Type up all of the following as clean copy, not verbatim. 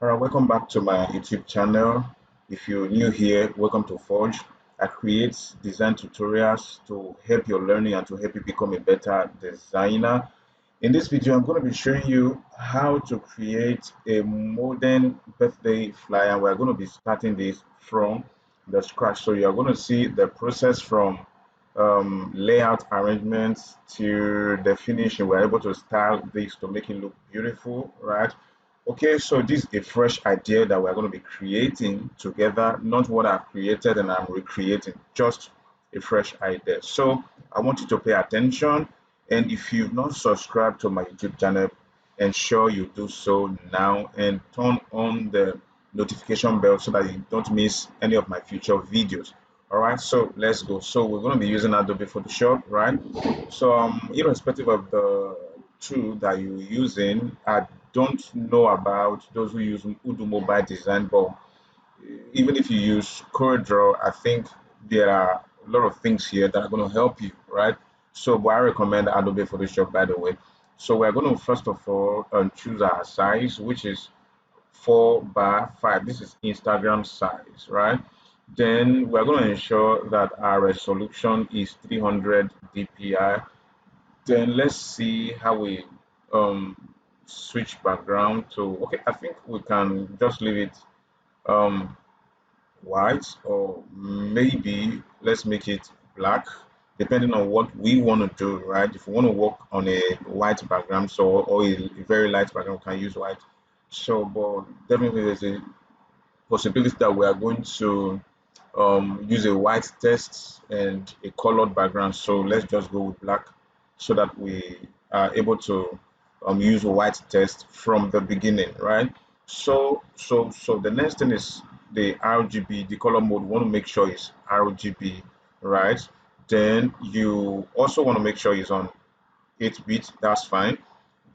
All right, welcome back to my YouTube channel. If you're new here, welcome to Forge. I create design tutorials to help your learning and to help you become a better designer. In this video, I'm going to be showing you how to create a modern birthday flyer. We're going to be starting this from the scratch. So you're going to see the process from layout arrangements to the finishing. We're able to style this to make it look beautiful, right? Okay, so this is a fresh idea that we're going to be creating together, not what I've created and I'm recreating, just a fresh idea. So I want you to pay attention. And if you've not subscribed to my YouTube channel, ensure you do so now and turn on the notification bell so that you don't miss any of my future videos. All right, so let's go. So we're going to be using Adobe Photoshop, right? So irrespective of the tool that you're using, I don't know about those who do mobile design, but even if you use CorelDRAW, I think there are a lot of things here that are going to help you, right? So, but I recommend Adobe Photoshop, by the way. So we're going to first of all choose our size, which is 4 by 5. This is Instagram size, right? Then we're going to ensure that our resolution is 300 dpi. Then let's see how we um, switch background to, okay, I think we can just leave it um, white, or maybe let's make it black, depending on what we want to do, right? If we want to work on a white background, so or a very light background, we can use white. So, but definitely there's a possibility that we are going to use a white text and a colored background. So let's just go with black so that we are able to use white text from the beginning, right? So the next thing is the RGB, the color mode. We want to make sure it's RGB, right? Then you also want to make sure it's on 8-bit. That's fine.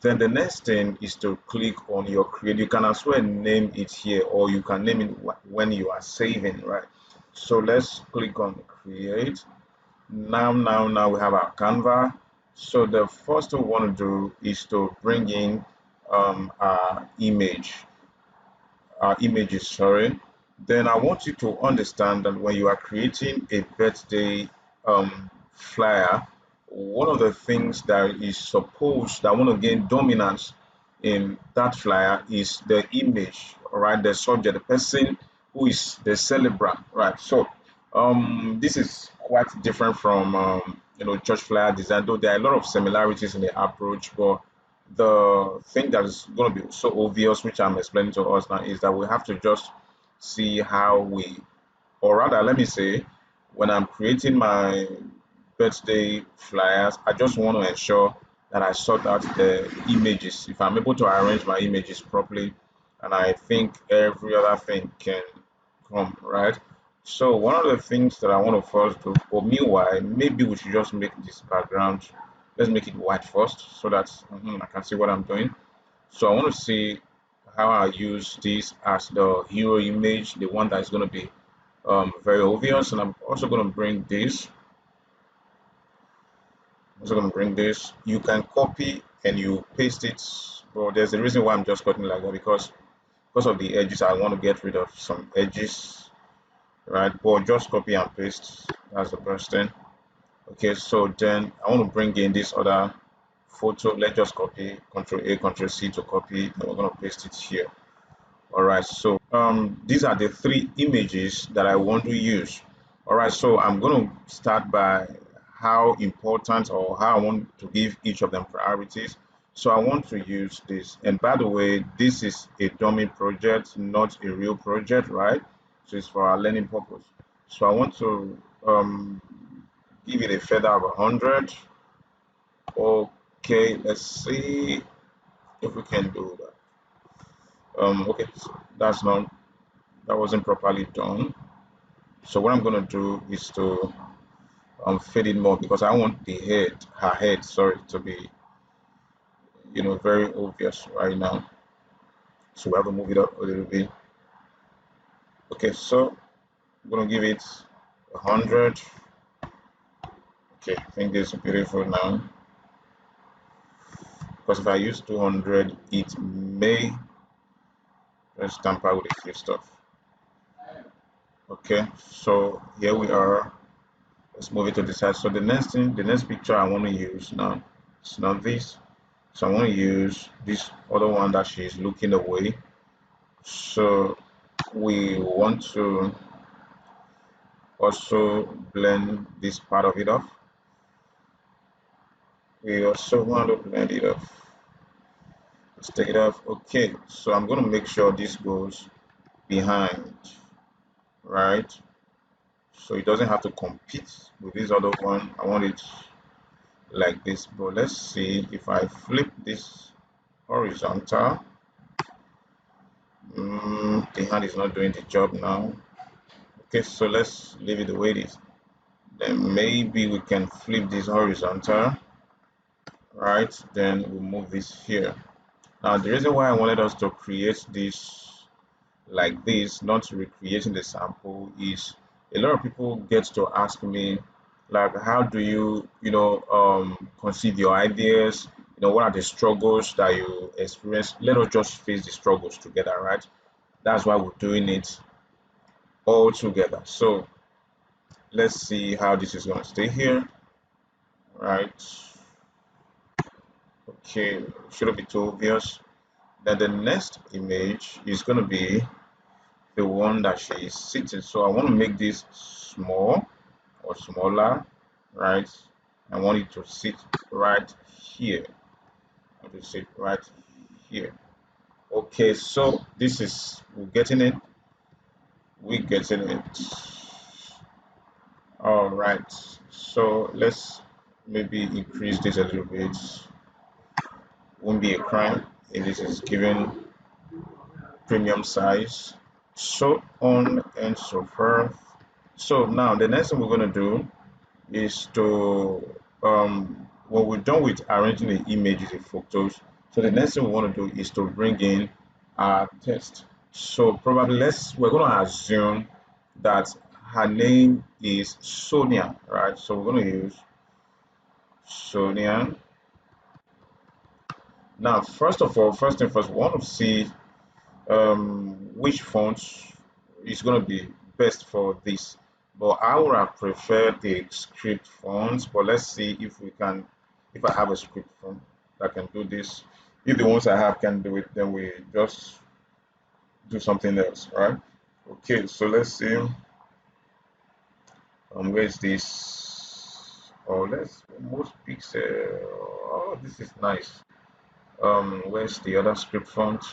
Then the next thing is to click on your create. You can as well name it here, or you can name it when you are saving, right? So let's click on create. Now we have our Canva. So the first thing we want to do is to bring in our images, sorry. Then I want you to understand that when you are creating a birthday flyer, one of the things that is supposed that want to gain dominance in that flyer is the image, all right, the subject, the person who is the celebrant, right? So this is quite different from church flyer design, though there are a lot of similarities in the approach, but the thing that is going to be so obvious, which I'm explaining to us now, is that we have to just see how we, or rather, let me say, when I'm creating my birthday flyers, I just want to ensure that I sort out the images. If I'm able to arrange my images properly, and I think every other thing can come, right? So one of the things that I want to first do, or meanwhile, maybe we should just make this background, let's make it white first so that I can see what I'm doing. So I want to see how I use this as the hero image, the one that is going to be very obvious. And I'm also going to bring this. You can copy and you paste it, but there's a reason why I'm just cutting like that, because of the edges. I want to get rid of some edges, right? But just copy and paste. That's the first thing. Okay, so then I want to bring in this other photo. Let's just copy, Control A, Control C to copy, and we're going to paste it here. All right, so these are the 3 images that I want to use. All right, so I'm going to start by how important or how I want to give each of them priorities. So I want to use this, and by the way, this is a dummy project, not a real project, right? So it's for our learning purpose. So I want to give it a feather of 100. Okay, let's see if we can do that. Okay, so that wasn't properly done. So what I'm going to do is to fade it more, because I want her head, sorry, to be very obvious right now. So we have to move it up a little bit. Okay, so I'm going to give it 100. Okay, I think this is beautiful now, because if I use 200, it may Let's tamper with a few stuff. Okay, so here we are. Let's move it to the side. So the next thing, the next picture I want to use now, it's not this. So I want to use this other one that she's looking away. So we want to also blend this part of it off. We also want to blend it off. Let's take it off. Okay, so I'm going to make sure this goes behind, right? So it doesn't have to compete with this other one. I want it like this, but let's see if I flip this horizontal. The hand is not doing the job now. Okay, so let's leave it the way it is. Then maybe we can flip this horizontal, right? Then we'll move this here. Now the reason why I wanted us to create this like this, not recreating the sample, is a lot of people get to ask me, like, how do you conceive your ideas, what are the struggles that you experience. Let us just face the struggles together, right? That's why we're doing it all together. So let's see how this is going to stay here, right? Okay, shouldn't be too obvious. Then the next image is going to be the one that she is sitting. So I want to make this small or smaller, right? I want it to sit right here. I want to sit right here. Okay, so this is, we're getting it. We're getting it. All right. So let's maybe increase this a little bit. Won't be a crime if this is given premium size. So on and so forth. So now the next thing we're going to do is to when we're done with arranging the images and photos, so the next thing we want to do is to bring in our text. So probably we're going to assume that her name is Sonia, right? So we're going to use Sonia. Now first of all, first thing first, we want to see which fonts is going to be best for this. But I would have preferred the script fonts, but let's see if we can, if I have a script font that can do this. If the ones I have can do it, then we just do something else, right? Okay, so let's see. Where's this? Oh, let's most pixel. Oh, this is nice. Where's the other script font?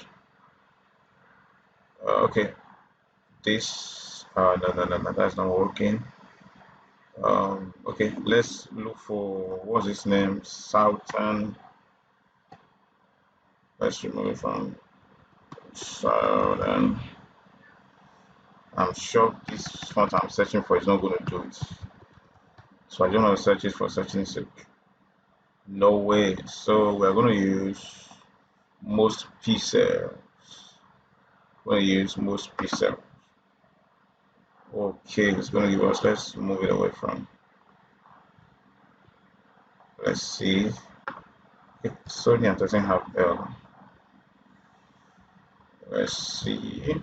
Okay, this. No, that's not working. Okay, let's look for what's his name, Southern. Let's remove it from Southern. I'm sure this font I'm searching for is not going to do it, so I don't want to search it for searching sake. No way. So we're going to use most pixel. We're going to use most pixel. Okay, it's going to give us. Let's move it away from. Let's see. Sonia doesn't have L. Let's see.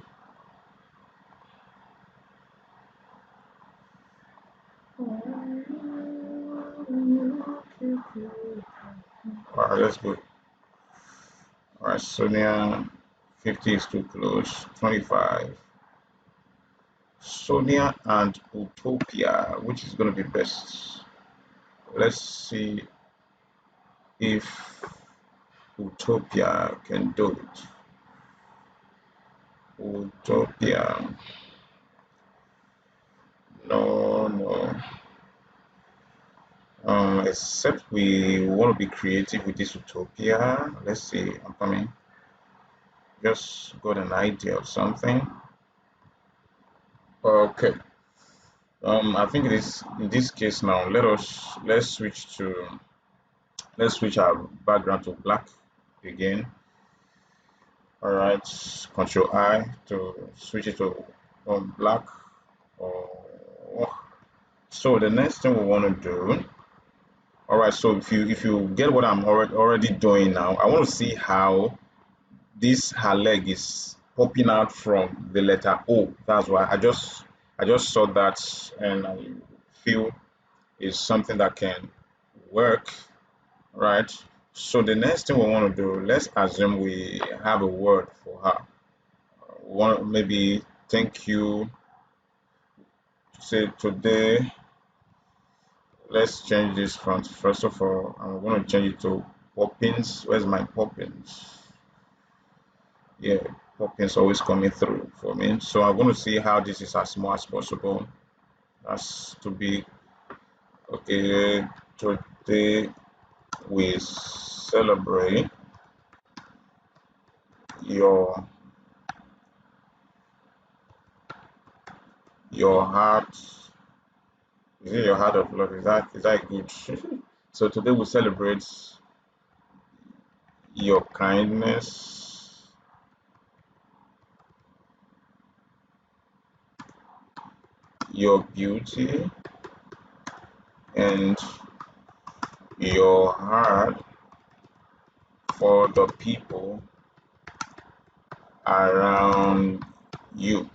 Alright, let's go. Alright, Sonia, 50 is too close. 25. Sonia and Utopia, which is going to be best? Let's see if Utopia can do it. Utopia. No. Except we want to be creative with this Utopia. Let's see. I'm coming. Just got an idea of something. Okay. I think it is in this case now. Let's switch our background to black again. All right, Control I to switch it to black. Oh. So the next thing we want to do. All right, so if you get what I'm already doing now, I want to see how this her leg is popping out from the letter O. That's why I just saw that, and I feel is something that can work, right? So the next thing we want to do, let's assume we have a word for her. One maybe thank you. Say today. Let's change this font. First of all, I'm going to change it to Poppins. Where's my Poppins? Yeah, Poppins always coming through for me. So I'm going to see how this is as small as possible. That's to be okay. Today we celebrate your heart. Is it your heart of love? Is that good? So today we celebrate your kindness, your beauty, and your heart for the people around you.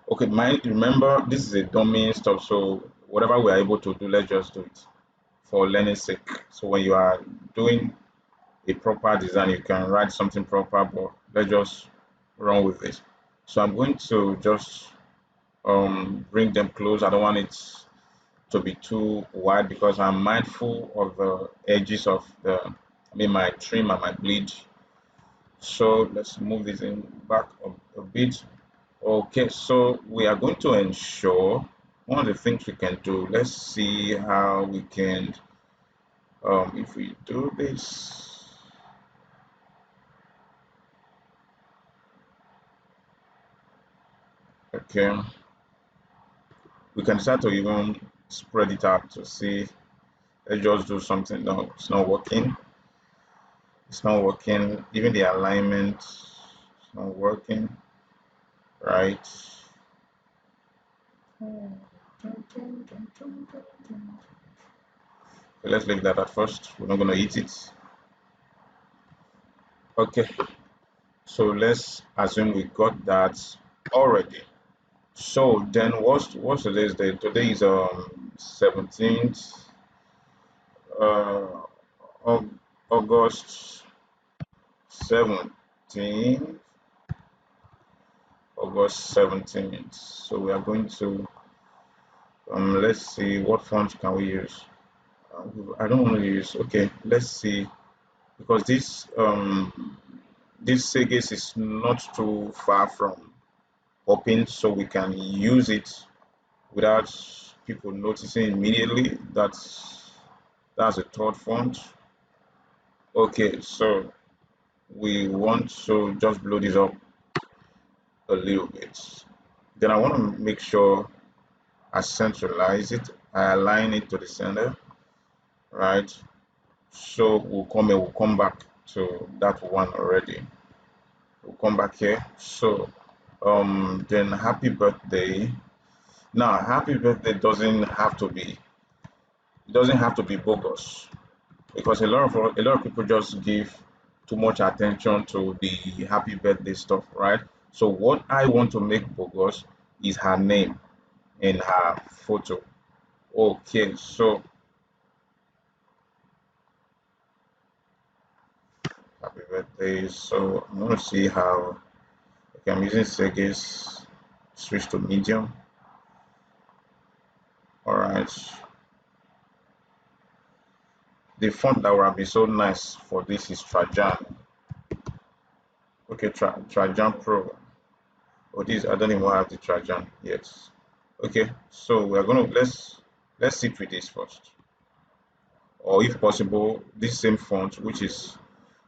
Okay, mind, remember this is a dummy stuff, so whatever we are able to do, let's just do it for learning sake. So when you are doing a proper design, you can write something proper, but let's just run with it. So I'm going to just bring them close. I don't want it to be too wide because I'm mindful of the edges of my trim and my bleed. So let's move this in back a bit. Okay, so we are going to ensure one of the things we can do. Let's see how we can, if we do this. Okay, we can start to even spread it out to see. Let's just do something. No, it's not working. It's not working. Even the alignment is not working. Right. Okay, let's leave that at first. We're not going to eat it. Okay, so let's assume we got that already. So then what's today's date? Today is 17th uh August 17th. August 17th. So we are going to let's see what font can we use. I don't want to use, okay, let's see, because this Segis is not too far from open, so we can use it without people noticing immediately. That's a third font. Okay, so we want to just blow this up a little bit. Then I want to make sure I centralize it. I align it to the center, right? So we'll come back to that one already. We'll come back here. So then happy birthday. Now happy birthday doesn't have to be bogus, because a lot of people just give too much attention to the happy birthday stuff, right? So what I want to make bogus is her name in her photo. Okay, so happy birthday. So I'm gonna see how, okay, I'm using Segis, switch to medium. All right. The font that would be so nice for this is Trajan. Okay, Trajan Pro. Oh, this I don't even have the Trajan yet. Okay, so we're gonna let's sit with this first, or if possible, this same font, which is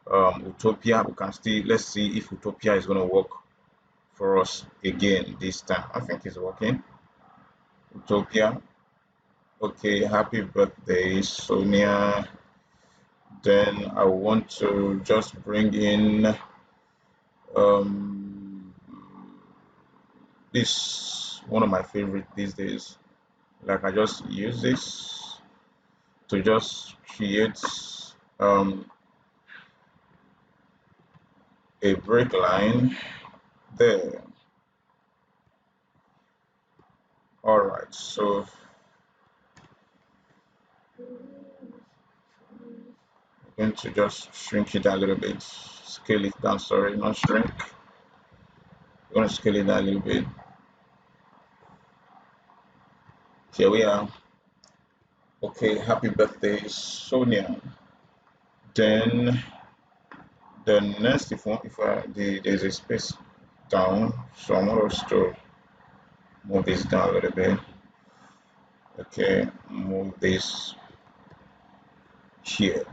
Utopia. We can still, let's see if Utopia is gonna work for us again this time. I think it's working. Utopia. Okay, happy birthday, Sonia. Then I want to just bring in um this one of my favorite these days. Like I just use this to just create um a break line. there. All right, so I'm going to just shrink it a little bit, scale it down. Sorry, not shrink. I'm going to scale it down a little bit. Here we are. Okay, happy birthday, Sonia. Then the next, there's a space down, so I want us to move this down a little bit. Okay, move this here.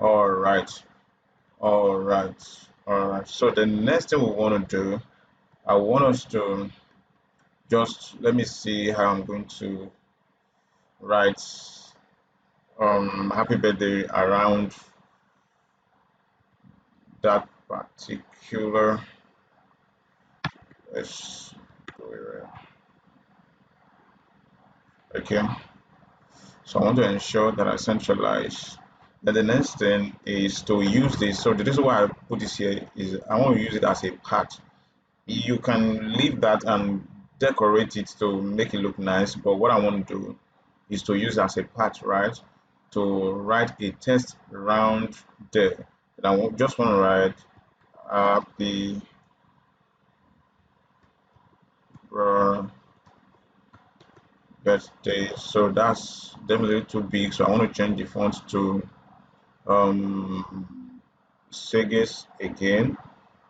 All right, all right, all right. So the next thing we want to do, I want us to just let me see how I'm going to write happy birthday around that particular. Let's do it right. Okay, so I want to ensure that I centralize. Then the next thing is to use this. So the reason why I put this here is I want to use it as a part. You can leave that and decorate it to make it look nice, but what I want to do is to use as a part, right? To write a text around there. And just want to write happy birthday. So that's definitely too big. So I want to change the font to Seges again,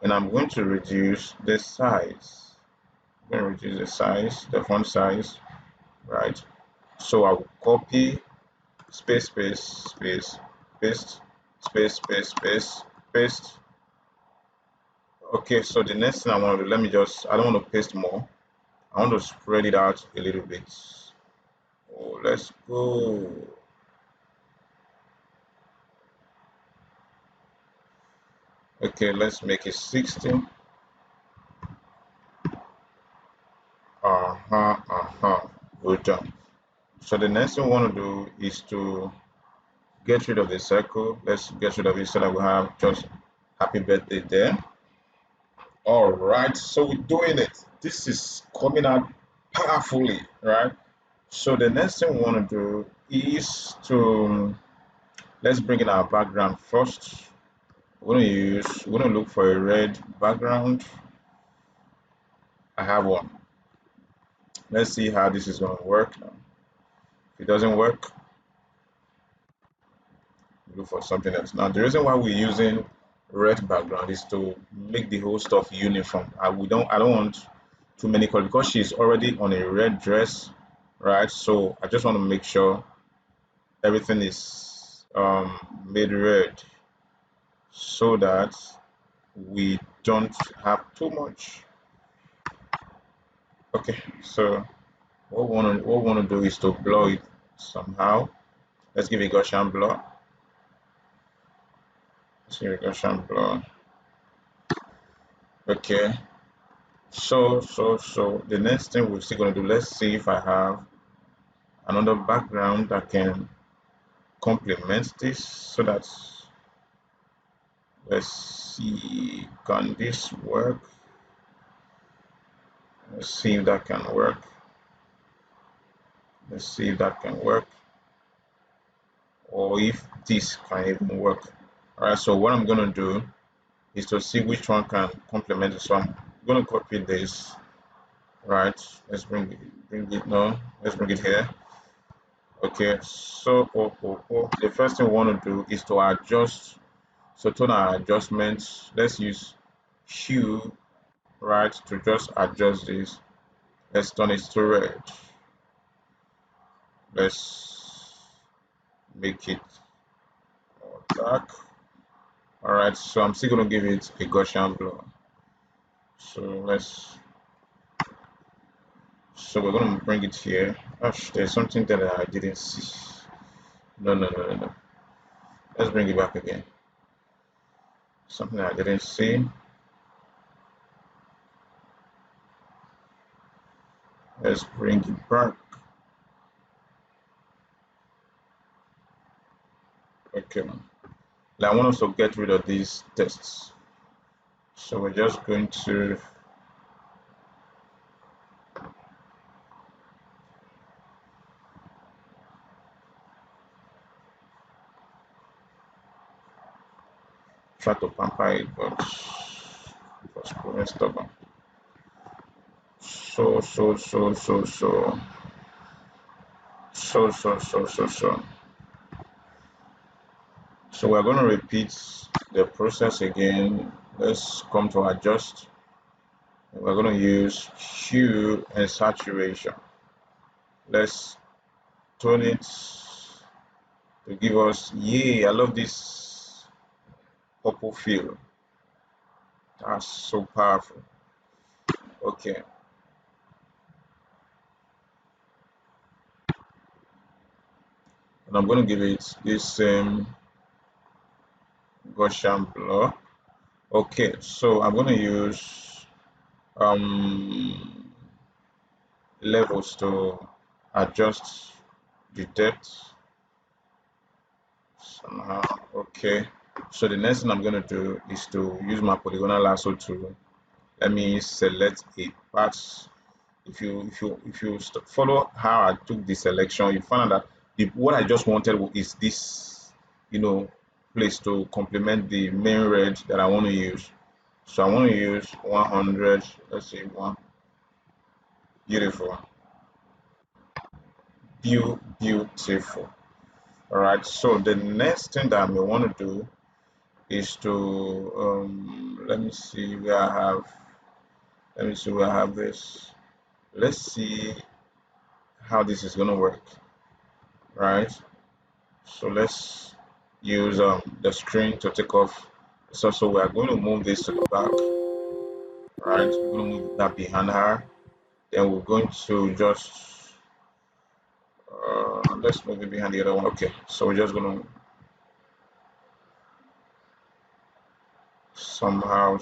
and I'm going to reduce the size. I'm going to reduce the size, the font size, right? So I'll copy space, space, space, paste, space, space, space, paste. Okay, so the next thing I want to do, I don't want to paste more. I want to spread it out a little bit. Oh, let's go. Okay, let's make it 60. Good job. So the next thing we want to do is to get rid of the circle. Let's get rid of it so that we have just happy birthday there. All right, so we're doing it. This is coming out powerfully, right? So the next thing we want to do is to let's bring in our background first. We're going to look for a red background. I have one. Let's see how this is going to work now. If it doesn't work, look for something else. Now, the reason why we're using red background is to make the whole stuff uniform. I don't want too many colors because she's already on a red dress, right? So I just want to make sure everything is made red so that we don't have too much. Okay, so what we want to do is to blur it somehow. Let's give it Gaussian blur. Let's give it Gaussian blur. Okay, so the next thing we're still going to do, let's see if I have another background that can complement this so that let's see, can this work? Let's see if that can work. Let's see if that can work or if this can even work. All right, so what I'm going to do is to see which one can complement it. So I'm going to copy this, right? Let's bring it no, let's bring it here. Okay, so the first thing we want to do is to adjust. So turn our adjustments. Let's use hue, right, to just adjust this. Let's turn it to red. Let's make it more dark. All right, so I'm still going to give it a Gaussian blur. So we're going to bring it here. Gosh, there's something that I didn't see. No. Let's bring it back again. Something I didn't see. Let's bring it back. Okay. Now I want us to get rid of these tests. So we're just going to try to pamper it, but it was proving stubborn. So. So we're going to repeat the process again. Let's come to adjust. We're going to use hue and saturation. Let's tone it to give us, yay, I love this purple feel. That's so powerful. Okay. And I'm going to give it this same Gaussian blur. Okay, so I'm going to use um, levels to adjust the depth somehow. Okay, so the next thing I'm going to do is to use my polygonal lasso tool. Let me select a part. If you follow how I took the selection, you find out that what I just wanted is this, place to complement the main red that I want to use. So I want to use 100. Let's say one. Beautiful. Beautiful. All right. So the next thing that I may want to do is to let me see where I have. Let me see where I have this. Let's see how this is going to work. Right. So let's use the screen to take off. So we are going to move this to the back. Right. We're going to move that behind her. Then we're going to just let's move it behind the other one. Okay. So we're just going to somehow.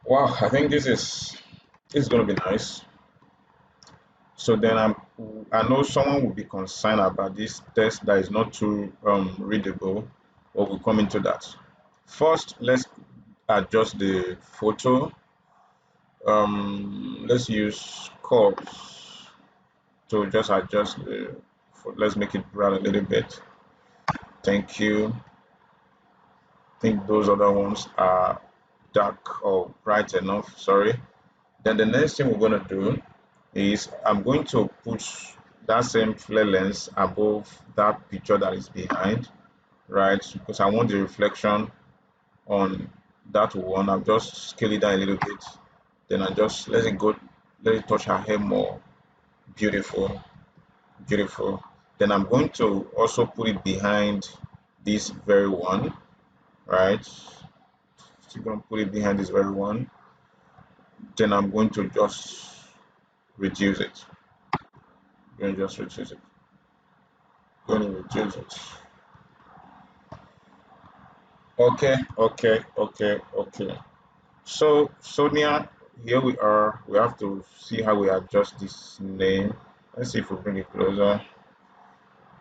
Wow, I think this is going to be nice. So then I know someone will be concerned about this text that is not too readable, but we'll come into that. First, let's adjust the photo. Let's use curves to just adjust the. Let's make it bright a little bit. Thank you. I think those other ones are dark or bright enough. Sorry. Then the next thing we're going to do is I'm going to put that same flare lens above that picture that is behind, right? Because I want the reflection on that one. I'll just scale it down a little bit. Then I just let it touch her hair more. Beautiful, beautiful. Then I'm going to also put it behind this very one, right? Still going to put it behind this very one. Then I'm going to just reduce it. Going to just reduce it. Going to reduce it. Okay. So Sonia, here we are. We have to see how we adjust this name. Let's see if we bring it closer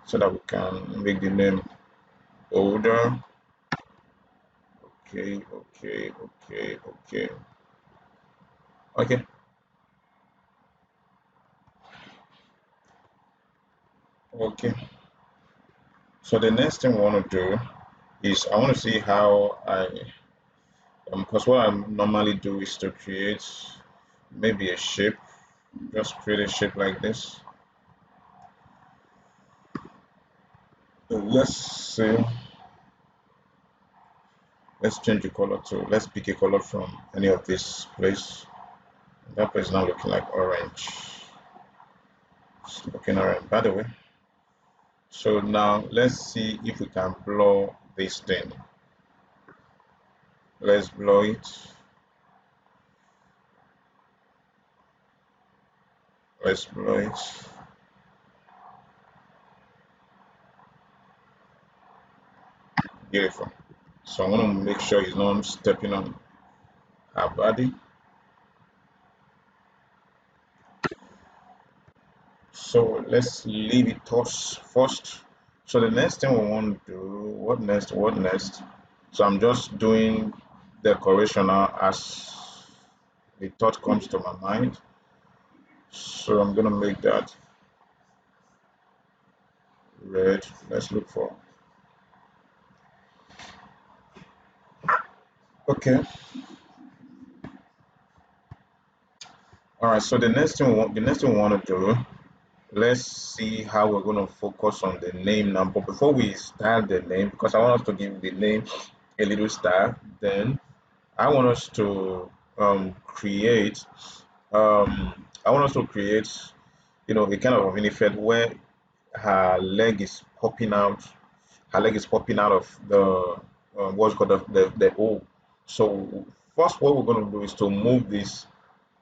so that we can make the name older. Okay. Okay. Okay. So the next thing we want to do is I want to see how because what I normally do is to create maybe a shape, just create a shape like this. So let's see. Let's change the color to, let's pick a color from any of this place. That place is now looking like orange. It's looking orange, by the way. So now let's see if we can blur this thing. Let's blur it. Let's blur it. Beautiful. So I want to make sure it's not stepping on her body. So let's leave it toss first. So the next thing we want to do, what next? So I'm just doing decoration now as the thought comes to my mind. So I'm gonna make that red. Let's look for. Okay. All right. So the next thing we want to do, let's see how we're going to focus on the name now. But before we start the name, because I want us to give the name a little style, then I want us to create. I want us to create, a kind of an effect where her leg is popping out. Her leg is popping out of the what's called the O. So first, what we're going to do is to move this,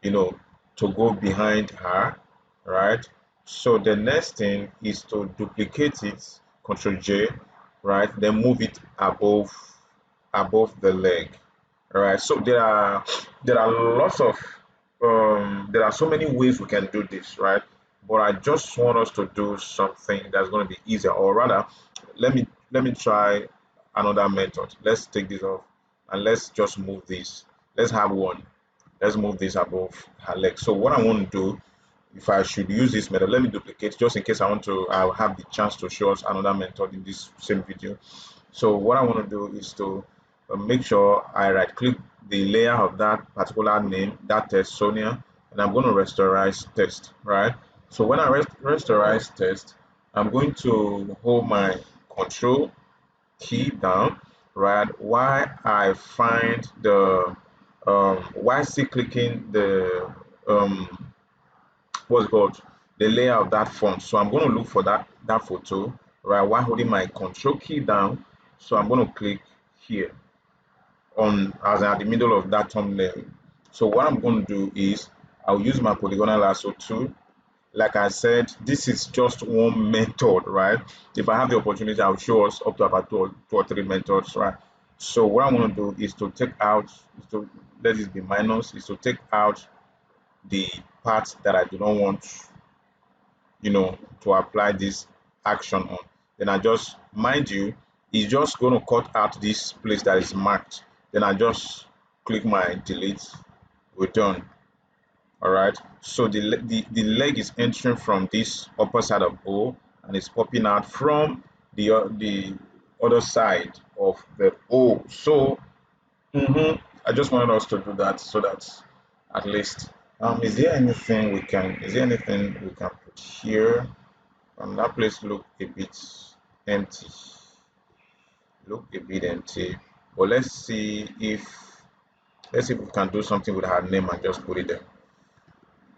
you know, to go behind her, right? So the next thing is to duplicate it, Control J, right? Then move it above the leg, right? So there are lots of there are so many ways we can do this, right? But I just want us to do something that's going to be easier, or rather, let me try another method. Let's take this off and let's just move this. Let's have one. Let's move this above her leg. So what I want to do, if I should use this method, let me duplicate just in case I'll have the chance to show us another method in this same video. So what I want to do is to make sure I right click the layer of that particular name, that text, Sonia, and I'm going to rasterize text, right? So when I rasterize text, I'm going to hold my control key down, right? While I find the while still clicking the what's it called, the layer of that font. So I'm going to look for that photo, right? While holding my control key down. So I'm going to click here on as at the middle of that thumbnail. So what I'm going to do is I'll use my polygonal lasso tool. Like I said, this is just one method, right? If I have the opportunity, I'll show us up to about two or three methods, right? So what I want to do is to take out, is to let this be minus, is to take out the parts that I do not want, to apply this action on. Then I just, mind you, it's just going to cut out this place that is marked. Then I just click my delete, we're done. All right, so the leg is entering from this upper side of O and it's popping out from the other side of the O. So I just wanted us to do that so that at least is there anything we can put here? That place empty look a bit empty, but let's see if we can do something with her name and just put it there.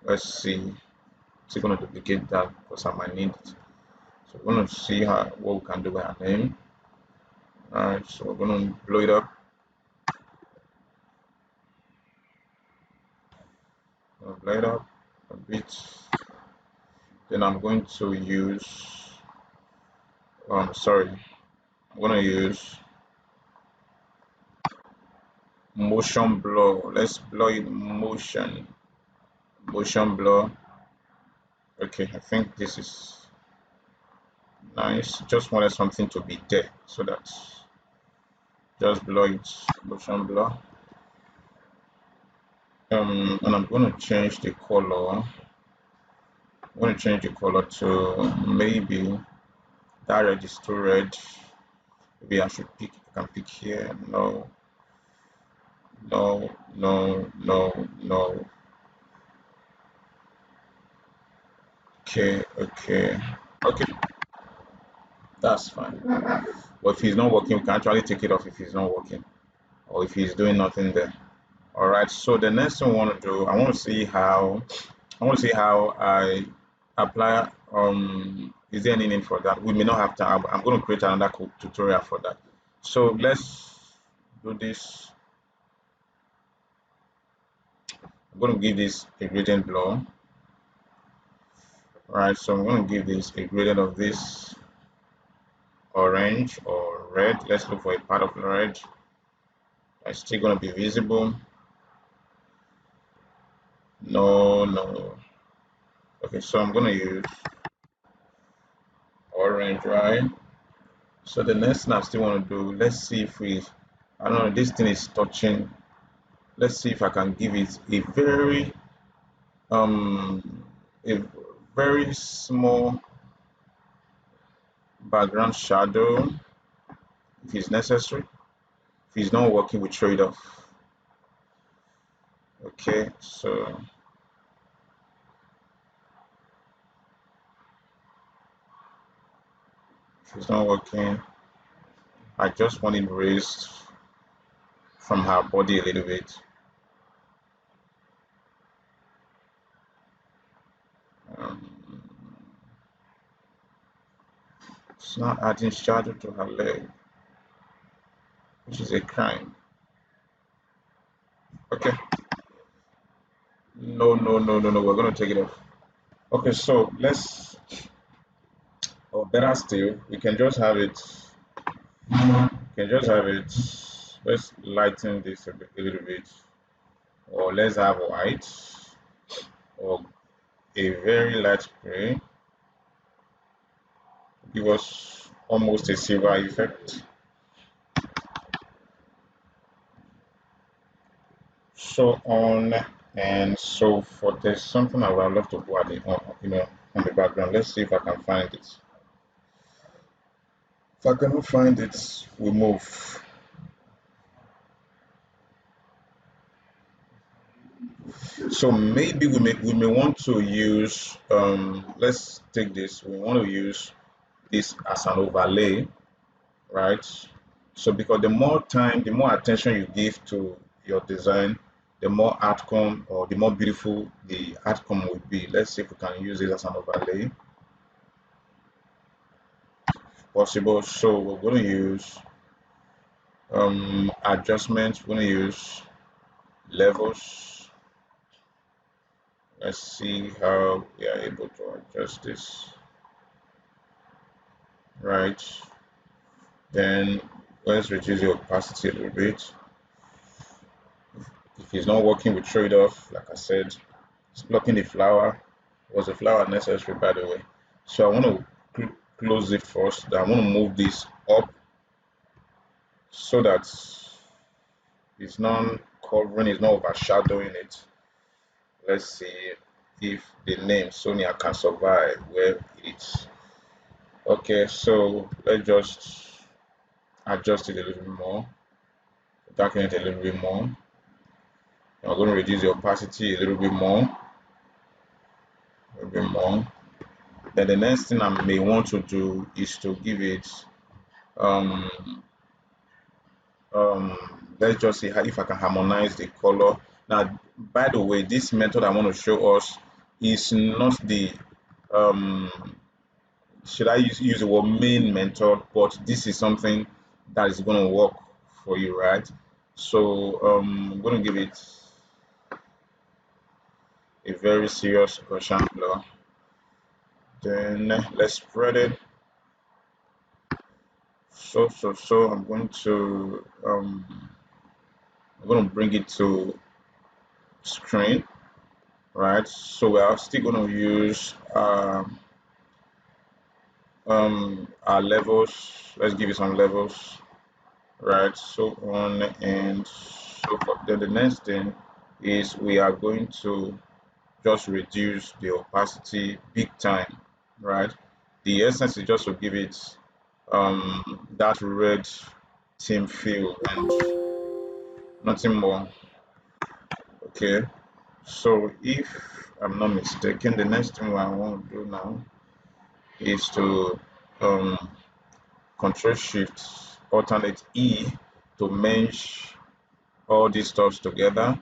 Let's see. It's going to duplicate that because I might need it. So we're going to see what we can do with her name. Alright, so we're going to blow it up. Blow it up a bit. Then I'm going to use sorry, I'm going to use motion blur. Let's blur it motion blur. Okay, I think this is nice. Just wanted something to be there, so that's just blur it, motion blur. And I'm going to change the color. I'm going to change the color to maybe that red is too red. Maybe I can pick here. No, no, no, no, no. Okay, okay, okay. That's fine. But if he's not working, we can actually take it off if he's not working or if he's doing nothing there. All right. So the next thing I want to do, I want to see how I apply. Is there any need for that? We may not have time. I'm going to create another tutorial for that. So let's do this. I'm going to give this a gradient blur. All right. So I'm going to give this a gradient of this orange or red. Let's look for a part of red. It's still going to be visible. No, no. Okay. So I'm going to use orange, right? So the next thing I still want to do, let's see if we I don't know, this thing is touching. Let's see if I can give it um a very small background shadow if it's necessary. If it's not working, we throw it off. Okay, so if it's not working, I just want it raised from her body a little bit. Um, it's not adding shadow to her leg, which is a crime. Okay, no, no, no, no, no, we're gonna take it off. Okay, so let's, or better still, we can just have it, let's lighten this a little bit, or let's have white, or a very light gray, give us almost a silver effect. So on and so forth. There's something I would love to put at the, on the background. Let's see if I can find it. If I cannot find it, we move. So maybe we may want to use let's take this. We want to use this as an overlay, right? So because the more time, the more attention you give to your design, the more outcome or the more beautiful the outcome will be. Let's see if we can use it as an overlay. Possible. So we're going to use adjustments. We're going to use levels. Let's see how we are able to adjust this. Right. Then let's reduce the opacity a little bit. If it's not working, we throw it off. Like I said, it's blocking the flower. Was the flower necessary, by the way? So I want to close it first. I want to move this up so that it's not covering, it's not overshadowing it. Let's see if the name Sonia can survive where it's. Okay, so let's just adjust it a little bit more, darken it a little bit more. I'm going to reduce the opacity a little bit more, a little bit more. Then the next thing I may want to do is to give it um let's just see how, if I can harmonize the color. Now, by the way, this method I want to show us is not the um should I use the word main method, but this is something that is going to work for you, right? So I'm going to give it a very serious Gaussian blur. Then let's spread it. So I'm going to bring it to screen, right? So we are still going to use our levels. Let's give it some levels, right? So on and so forth. Then the next thing is we are going to just reduce the opacity big time, right? The essence is just to give it that red theme feel and nothing more. Okay, so if I'm not mistaken, the next thing I want to do now is to um, Control Shift alternate E to merge all these stuffs together.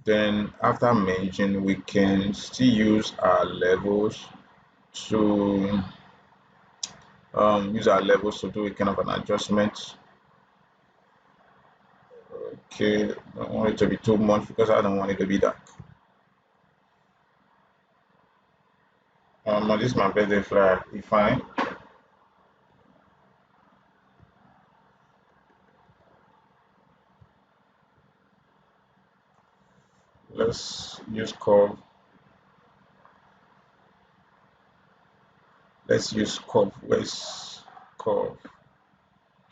Then after merging, we can still use our levels to do a kind of an adjustment. Okay, I don't want it to be too much because I don't want it to be dark. This is my birthday flyer. Be fine. Let's use curve. Let's use curve. Where's curve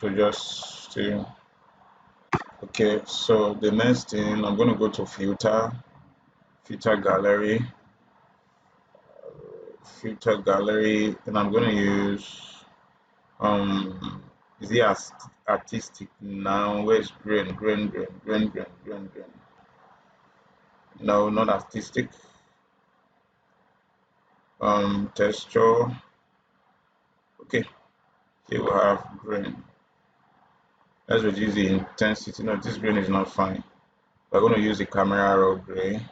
to just see. Okay, so the next thing, I'm going to go to filter gallery, and I'm going to use is it as artistic now? Where's grain? No, not artistic. Texture. Okay, here we have grain. Let's reduce the intensity. No, this grain is not fine. We're going to use the camera raw gray.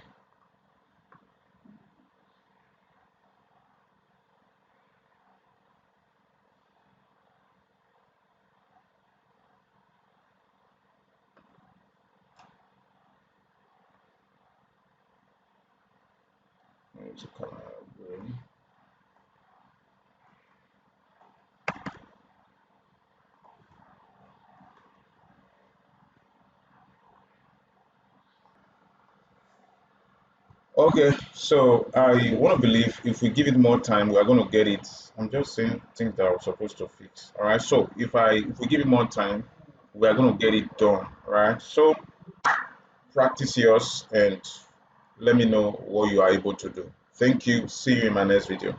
Use the camera raw gray. Okay, so I want to believe if we give it more time, we are going to get it. I'm just saying things that I'm supposed to fix. All right, so if we give it more time, we are going to get it done. All right, so practice yours and let me know what you are able to do. Thank you. See you in my next video.